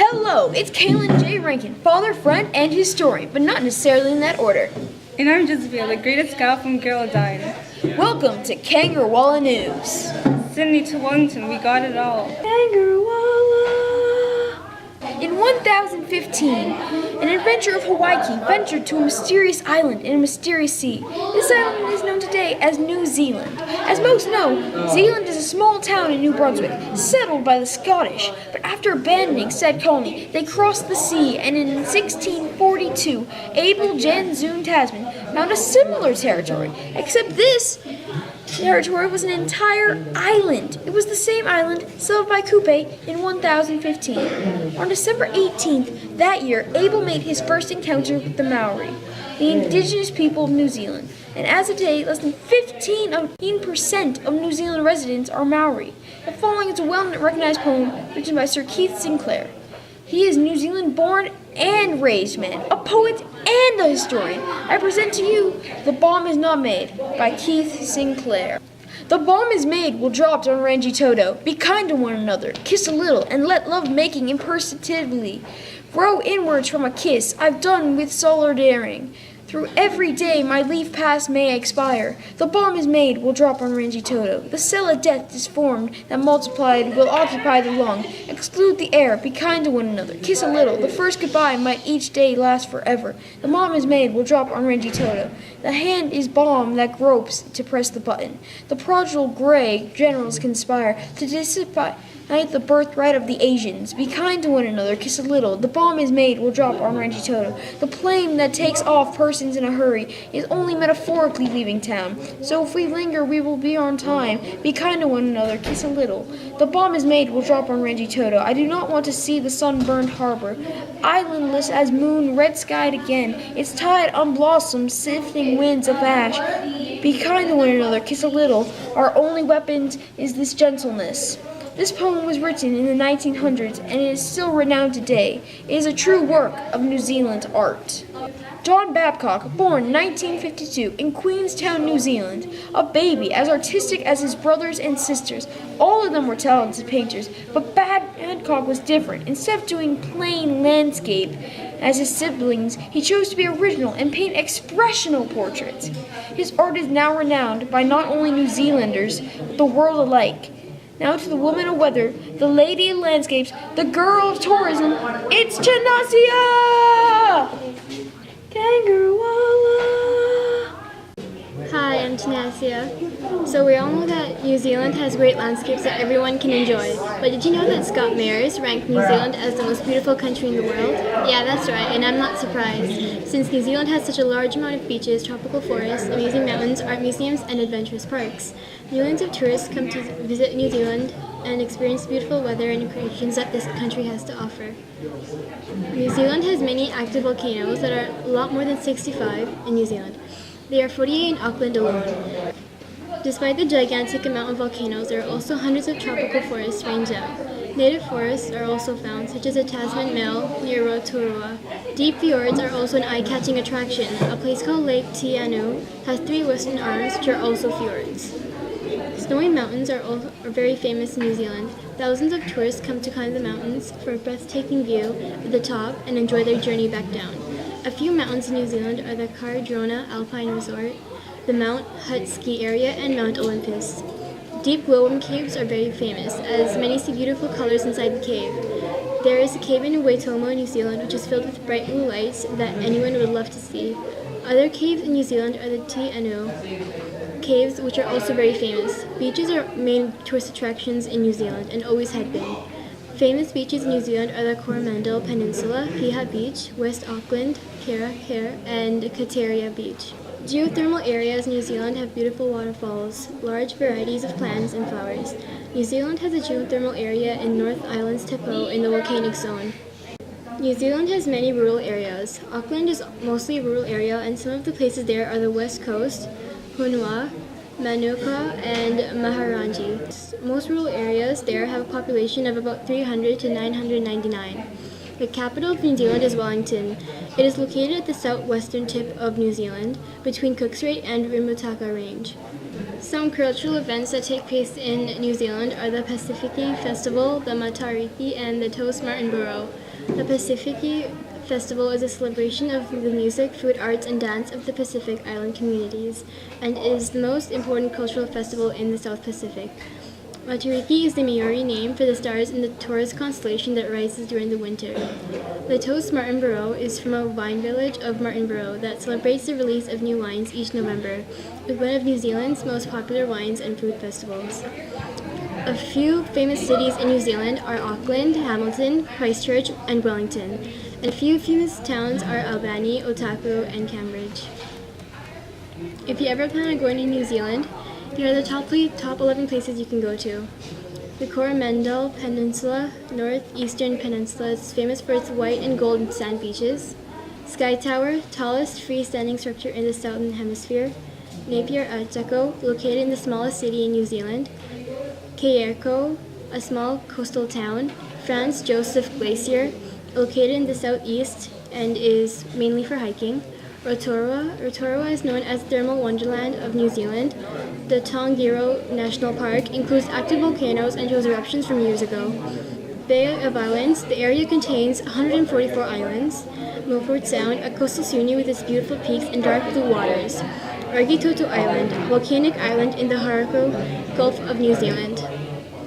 Hello, it's Kalen J. Rankin, father, friend, and historian, but not necessarily in that order. And I'm Jezebel, the greatest scout from Geraldine. Welcome to Kangaroula News. Sydney to Wellington, we got it all. Kangaroula. In 1015, an adventurer of Hawaii ventured to a mysterious island in a mysterious sea. This island is known today as New Zealand. As most know, Zealand is a small town in New Brunswick, settled by the Scottish. But after abandoning said colony, they crossed the sea, and in 1642, Abel Jan Zoon Tasman found a similar territory, except this territory was an entire island. It was the same island settled by Coupe in 1015. On December 18th that year, Abel made his first encounter with the Maori, the indigenous people of New Zealand. And as of today, less than 15% of New Zealand residents are Maori. The following is a well-recognized poem written by Sir Keith Sinclair. He is New Zealand-born and raised man, a poet and a historian. I present to you The Bomb Is Not Made by Keith Sinclair. The bomb is made, will dropped on Rangi Toto. Be kind to one another, kiss a little, and let love-making imperceptibly grow inwards from a kiss. I've done with solar daring. Through every day my leaf past may expire. The bomb is made, will drop on Rangi Toto. The cell of death is formed, that multiplied will occupy the lung. Exclude the air, be kind to one another, kiss a little. The first goodbye might each day last forever. The bomb is made, will drop on Rangi Toto. The hand is bomb that gropes to press the button. The prodigal gray generals conspire to dissipate the birthright of the Asians. Be kind to one another, kiss a little. The bomb is made, will drop on Rangi Toto. The plane that takes off persons in a hurry is only metaphorically leaving town. So if we linger, we will be on time. Be kind to one another, kiss a little. The bomb is made, will drop on Rangi Toto. I do not want to see the sunburned harbor, islandless as moon, red-skied again. Its tide unblossomed, sifting winds of ash. Be kind to one another, kiss a little. Our only weapon is this gentleness. This poem was written in the 1900s and it is still renowned today. It is a true work of New Zealand art. John Babcock, born 1952 in Queenstown, New Zealand, a baby as artistic as his brothers and sisters. All of them were talented painters, but Babcock was different. Instead of doing plain landscape as his siblings, he chose to be original and paint expressional portraits. His art is now renowned by not only New Zealanders, but the world alike. Now to the woman of weather, the lady of landscapes, the girl of tourism, it's Chanasia! Kangaroula! Hi, I'm Tanasia. So we all know that New Zealand has great landscapes that everyone can enjoy. But did you know that Scott Mayers ranked New Zealand as the most beautiful country in the world? Yeah, that's right, and I'm not surprised, since New Zealand has such a large amount of beaches, tropical forests, amazing mountains, art museums, and adventurous parks. Millions of tourists come to visit New Zealand and experience beautiful weather and creations that this country has to offer. New Zealand has many active volcanoes that are a lot more than 65 in New Zealand. There are 48 in Auckland alone. Despite the gigantic amount of volcanoes, there are also hundreds of tropical forests range out. Native forests are also found, such as the Tasman Male near Rotorua. Deep fjords are also an eye-catching attraction. A place called Lake Tianu has 3 western arms, which are also fjords. Snowy mountains are very famous in New Zealand. Thousands of tourists come to climb the mountains for a breathtaking view at the top and enjoy their journey back down. A few mountains in New Zealand are the Cardrona Alpine Resort, the Mount Hutt Ski Area, and Mount Olympus. Deep glowworm caves are very famous, as many see beautiful colors inside the cave. There is a cave in Waitomo, New Zealand, which is filled with bright blue lights that anyone would love to see. Other caves in New Zealand are the Te Anu caves, which are also very famous. Beaches are main tourist attractions in New Zealand and always had been. Famous beaches in New Zealand are the Coromandel Peninsula, Piha Beach, West Auckland, Kera, and Kateria Beach. Geothermal areas in New Zealand have beautiful waterfalls, large varieties of plants and flowers. New Zealand has a geothermal area in North Island's Teppo in the volcanic zone. New Zealand has many rural areas. Auckland is mostly a rural area, and some of the places there are the West Coast, Hunua, Manuka, and Maharangi. Most rural areas there have a population of about 300 to 999. The capital of New Zealand is Wellington. It is located at the southwestern tip of New Zealand, between Cook Strait and Rimutaka Range. Some cultural events that take place in New Zealand are the Pasifiki Festival, the Matariki, and the Toast Martinborough. The Pacific Festival is a celebration of the music, food, arts, and dance of the Pacific Island communities and is the most important cultural festival in the South Pacific. Matariki is the Maori name for the stars in the Taurus constellation that rises during the winter. The Toast Martinborough is from a wine village of Martinborough that celebrates the release of new wines each November, with one of New Zealand's most popular wines and food festivals. A few famous cities in New Zealand are Auckland, Hamilton, Christchurch, and Wellington, and a few famous towns are Albany, Otago, and Cambridge. If you ever plan on going to New Zealand, here are the top 11 places you can go to. The Coromandel Peninsula, northeastern peninsula, is famous for its white and gold sand beaches. Sky Tower, tallest freestanding structure in the southern hemisphere. Napier Atako, located in the smallest city in New Zealand. Kayerko, a small coastal town. Franz Josef Glacier, located in the southeast and is mainly for hiking. Rotorua is known as Thermal Wonderland of New Zealand. The Tongariro National Park includes active volcanoes and shows eruptions from years ago. Bay of Islands, the area contains 144 islands. Milford Sound, a coastal scenery with its beautiful peaks and dark blue waters. Argitoto Island, volcanic island in the Hauraki Gulf of New Zealand.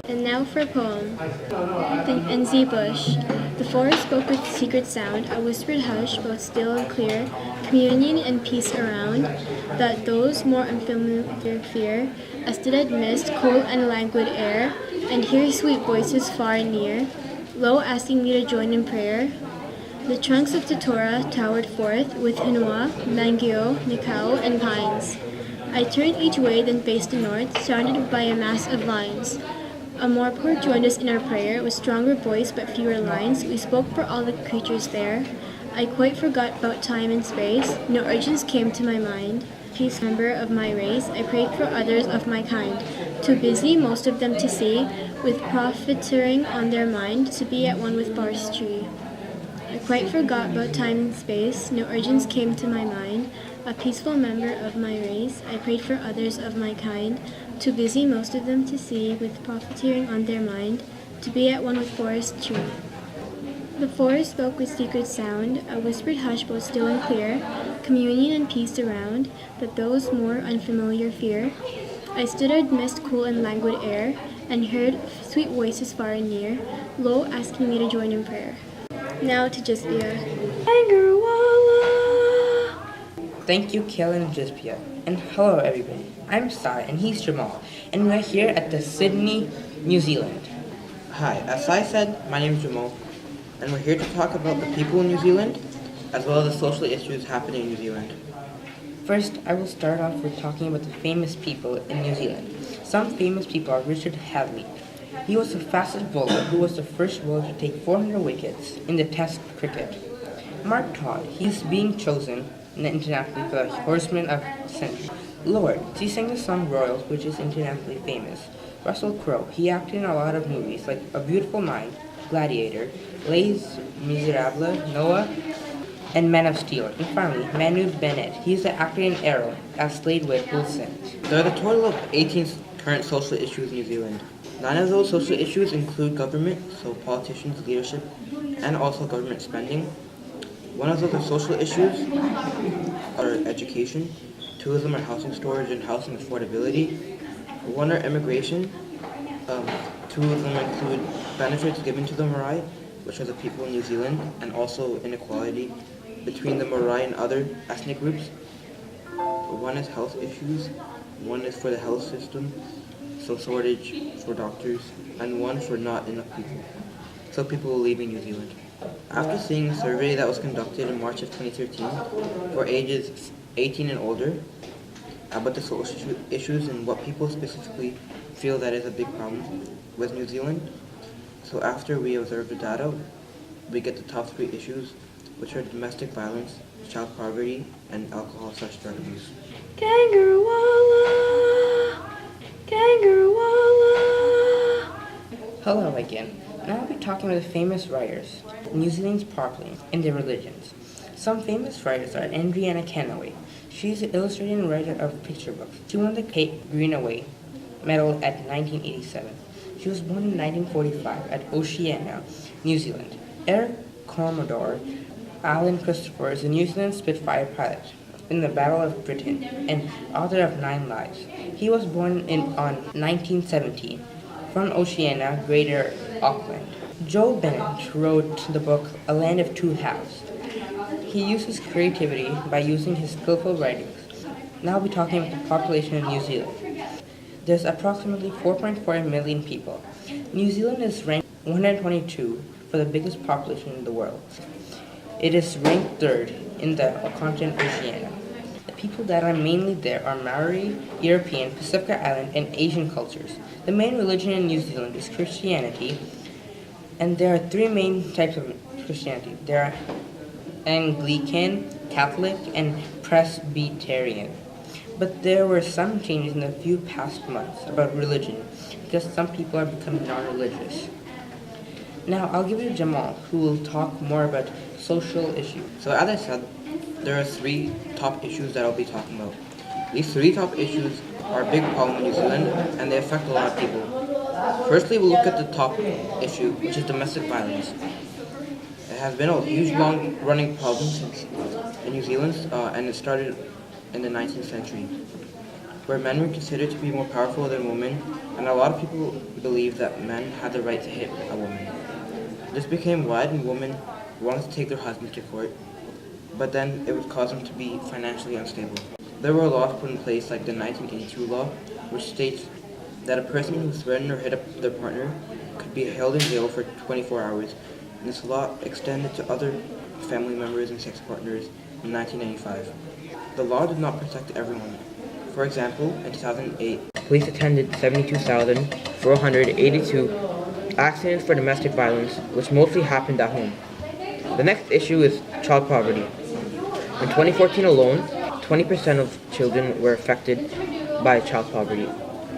And now for a poem. The NZ Bush. The forest spoke with secret sound, a whispered hush, both still and clear, communion and peace around, that those more unfamiliar fear, a studded mist, cold and languid air, and hear sweet voices far and near, low asking me to join in prayer. The trunks of Tatora towered forth, with hinua, mangio, nikau, and pines. I turned each way, then faced the north, surrounded by a mass of vines. A Morpor joined us in our prayer, with stronger voice but fewer lines. We spoke for all the creatures there. I quite forgot about time and space. No urgence came to my mind. Peace member of my race, I prayed for others of my kind. Too busy, most of them to see, with profiteering on their mind, to be at one with forestry. I quite forgot about time and space. No urgence came to my mind. A peaceful member of my race, I prayed for others of my kind. Too busy, most of them to see, with profiteering on their mind, to be at one with forest tree. The forest spoke with secret sound, a whispered hush both still and clear, communion and peace around, that those more unfamiliar fear. I stood amidst cool and languid air, and heard sweet voices far and near, low asking me to join in prayer. Now to Jispia. Kangaroula. Thank you, Kale and Jispia. And hello, everybody. I'm Sai, and he's Jamal, and we're here at the Sydney, New Zealand. Hi, as Sai said, my name is Jamal, and we're here to talk about the people in New Zealand, as well as the social issues happening in New Zealand. First, I will start off with talking about the famous people in New Zealand. Some famous people are Richard Hadley. He was the fastest bowler who was the first bowler to take 400 wickets in the Test cricket. Mark Todd, he's being chosen internationally for the Horseman of the Century. Lord, he sang the song Royals, which is internationally famous. Russell Crowe, he acted in a lot of movies like A Beautiful Mind, Gladiator, Les Miserables, Noah, and Men of Steel. And finally, Manu Bennett, he's the actor in Arrow, as Slade Wilson. There are a total of 18 current social issues in New Zealand. 9 of those social issues include government, so politicians, leadership, and also government spending. 1 of those social issues are education. 2 of them are housing storage and housing affordability. 1 are immigration. 2 of them include benefits given to the Marae, which are the people in New Zealand, and also inequality between the Marae and other ethnic groups. 1 is health issues. 1 is for the health system, so shortage for doctors, and 1 for not enough people, so people leaving New Zealand. After seeing a survey that was conducted in March of 2013 for ages 18 and older about the social issues and what people specifically feel that is a big problem with New Zealand, so after we observe the data, we get the top 3 issues, which are domestic violence, child poverty, and alcohol/drug abuse. Kangaroula. Kangaroula. Hello again. Now I'll be talking about the famous writers, New Zealand's properly, and their religions. Some famous writers are Andriana Kennaway. She's an illustrator and writer of picture books. She won the Kate Greenaway Medal at 1987. She was born in 1945 at Oceania, New Zealand. Eric Commodore Alan Christopher is a New Zealand Spitfire pilot in the Battle of Britain and author of 9 Lives. He was born on 1917 from Oceania, Greater Auckland. Joe Bennett wrote the book A Land of Two Halves. He uses creativity by using his skillful writings. Now we'll be talking about the population of New Zealand. There's approximately 4.4 million people. New Zealand is ranked 122 for the biggest population in the world. It is ranked 3rd in the continent Oceania. The people that are mainly there are Maori, European, Pacific Island, and Asian cultures. The main religion in New Zealand is Christianity, and there are 3 main types of Christianity. There are Anglican, Catholic, and Presbyterian. But there were some changes in the few past months about religion, because some people are becoming non-religious. Now I'll give you Jamal, who will talk more about social issues. So as I said, there are 3 top issues that I'll be talking about. These 3 top issues are a big problem in New Zealand, and they affect a lot of people. Firstly, we'll look at the top issue, which is domestic violence. It has been a huge, long-running problem in New Zealand, and it started in the 19th century, where men were considered to be more powerful than women, and a lot of people believed that men had the right to hit a woman. This became wide, and women wanted to take their husbands to court, but then it would cause them to be financially unstable. There were laws put in place, like the 1982 law, which states that a person who threatened or hit up their partner could be held in jail for 24 hours, and this law extended to other family members and sex partners in 1995. The law did not protect everyone. For example, in 2008, Police attended 72,482 accidents for domestic violence, which mostly happened at home. The next issue is child poverty. In 2014 alone, 20% of children were affected by child poverty.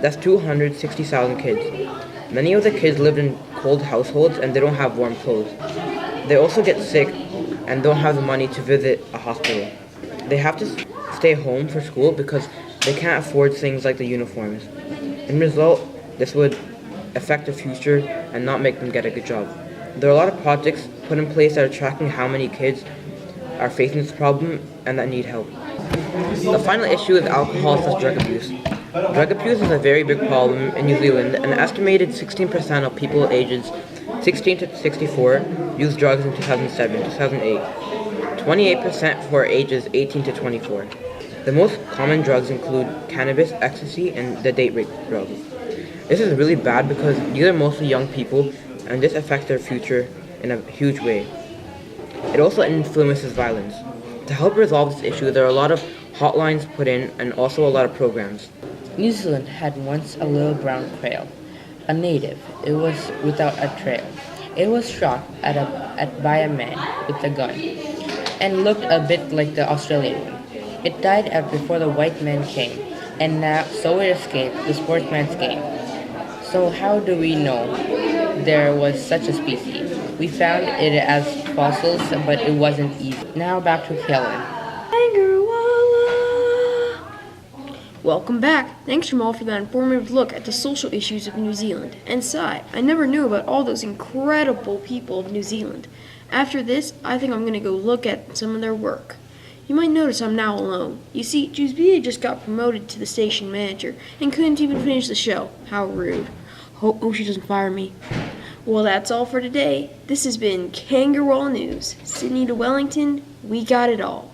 That's 260,000 kids. Many of the kids live in cold households and they don't have warm clothes. They also get sick and don't have the money to visit a hospital. They have to stay home for school because they can't afford things like the uniforms. In result, this would affect their future and not make them get a good job. There are a lot of projects put in place that are tracking how many kids are facing this problem and that need help. The final issue is alcohol/drug abuse. Drug abuse is a very big problem in New Zealand. An estimated 16% of people ages 16 to 64 used drugs in 2007, 2008. 28% for ages 18 to 24. The most common drugs include cannabis, ecstasy, and the date rape drug. This is really bad because these are mostly young people, and this affects their future in a huge way. It also influences violence. To help resolve this issue, there are a lot of hotlines put in and also a lot of programs. New Zealand had once a little brown quail, a native. It was without a trail. It was shot by a man with a gun and looked a bit like the Australian one. It died out before the white man came, and so it escaped the sportsman's game. So how do we know there was such a species? We found it as fossils, but it wasn't easy. Now back to Helen. Kangaroula! Welcome back. Thanks, Jamal, for that informative look at the social issues of New Zealand. And Sai, I never knew about all those incredible people of New Zealand. After this, I think I'm going to go look at some of their work. You might notice I'm now alone. You see, Juzbia just got promoted to the station manager and couldn't even finish the show. How rude. Hope she doesn't fire me. Well, that's all for today. This has been Kangaroula News. Sydney to Wellington, we got it all.